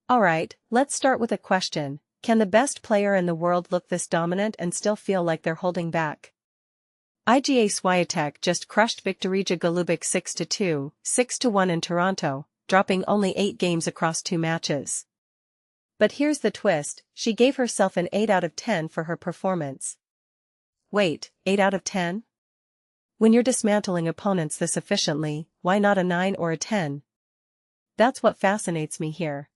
Alright, let's start with a question. Can the best player in the world look this dominant and still feel like they're holding back? Iga Swiatek just crushed Viktorija Golubic 6-2, 6-1 in Toronto, dropping only 8 games across 2 matches. But here's the twist, she gave herself an 8 out of 10 for her performance. Wait, 8 out of 10? When you're dismantling opponents this efficiently, why not a 9 or a 10? That's what fascinates me here.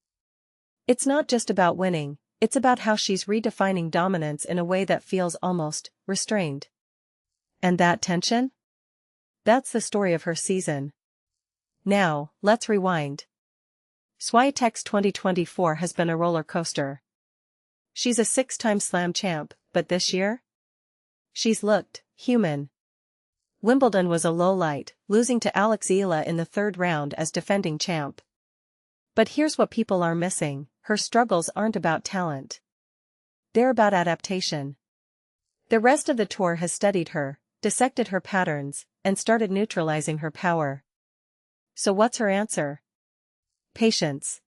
It's not just about winning, it's about how she's redefining dominance in a way that feels almost restrained. And that tension? That's the story of her season. Now, let's rewind. Swiatek's 2024 has been a roller coaster. She's a 6-time slam champ, but this year? She's looked human. Wimbledon was a lowlight, losing to Alex Ila in the 3rd round as defending champ. But here's what people are missing, her struggles aren't about talent. They're about adaptation. The rest of the tour has studied her, dissected her patterns, and started neutralizing her power. So what's her answer? Patience.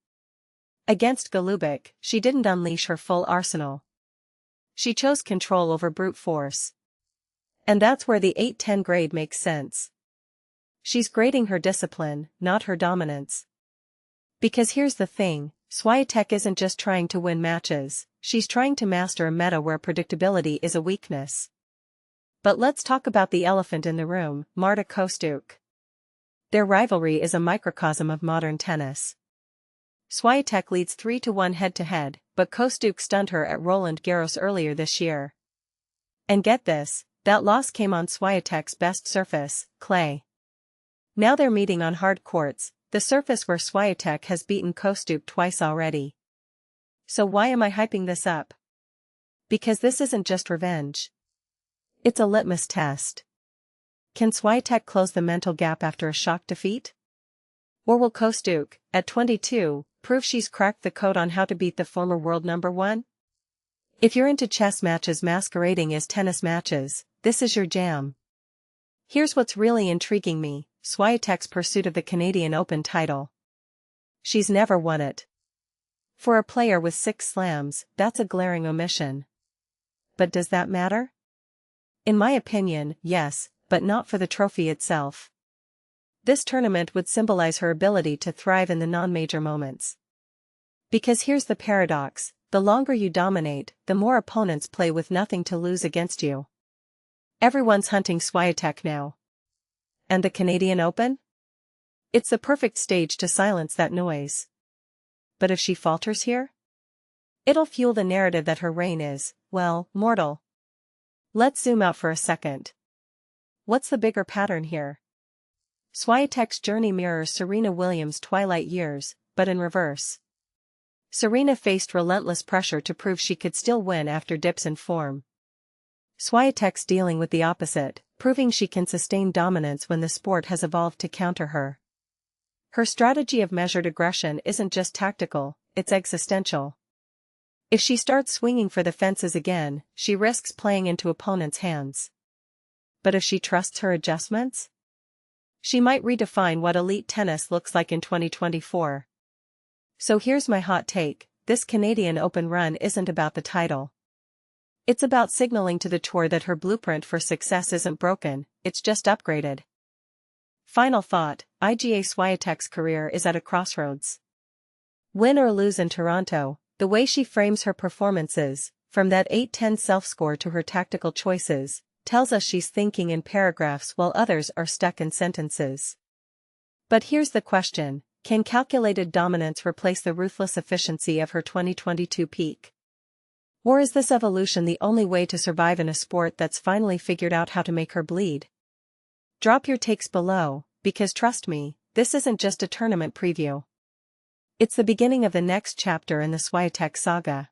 Against Golubic, she didn't unleash her full arsenal. She chose control over brute force. And that's where the 8-10 grade makes sense. She's grading her discipline, not her dominance. Because here's the thing, Swiatek isn't just trying to win matches, she's trying to master a meta where predictability is a weakness. But let's talk about the elephant in the room, Marta Kostyuk. Their rivalry is a microcosm of modern tennis. Swiatek leads 3-1 head-to-head, but Kostyuk stunned her at Roland Garros earlier this year. And get this, that loss came on Swiatek's best surface, clay. Now they're meeting on hard courts, the surface where Swiatek has beaten Kostyuk twice already. So why am I hyping this up? Because this isn't just revenge. It's a litmus test. Can Swiatek close the mental gap after a shock defeat? Or will Kostyuk, at 22, prove she's cracked the code on how to beat the former world number 1? If you're into chess matches masquerading as tennis matches, this is your jam. Here's what's really intriguing me, Swiatek's pursuit of the Canadian Open title. She's never won it. For a player with 6 slams, that's a glaring omission. But does that matter? In my opinion, yes, but not for the trophy itself. This tournament would symbolize her ability to thrive in the non-major moments. Because here's the paradox, the longer you dominate, the more opponents play with nothing to lose against you. Everyone's hunting Swiatek now. And the Canadian Open? It's the perfect stage to silence that noise. But if she falters here? It'll fuel the narrative that her reign is, well, mortal. Let's zoom out for a second. What's the bigger pattern here? Swiatek's journey mirrors Serena Williams' twilight years, but in reverse. Serena faced relentless pressure to prove she could still win after dips in form. Swiatek's dealing with the opposite, proving she can sustain dominance when the sport has evolved to counter her. Her strategy of measured aggression isn't just tactical, it's existential. If she starts swinging for the fences again, she risks playing into opponents' hands. But if she trusts her adjustments? She might redefine what elite tennis looks like in 2024. So here's my hot take, this Canadian Open run isn't about the title. It's about signaling to the tour that her blueprint for success isn't broken, it's just upgraded. Final thought, Iga Swiatek's career is at a crossroads. Win or lose in Toronto, the way she frames her performances, from that 8-10 self-score to her tactical choices, tells us she's thinking in paragraphs while others are stuck in sentences. But here's the question, can calculated dominance replace the ruthless efficiency of her 2022 peak? Or is this evolution the only way to survive in a sport that's finally figured out how to make her bleed? Drop your takes below, because trust me, this isn't just a tournament preview. It's the beginning of the next chapter in the Swiatek saga.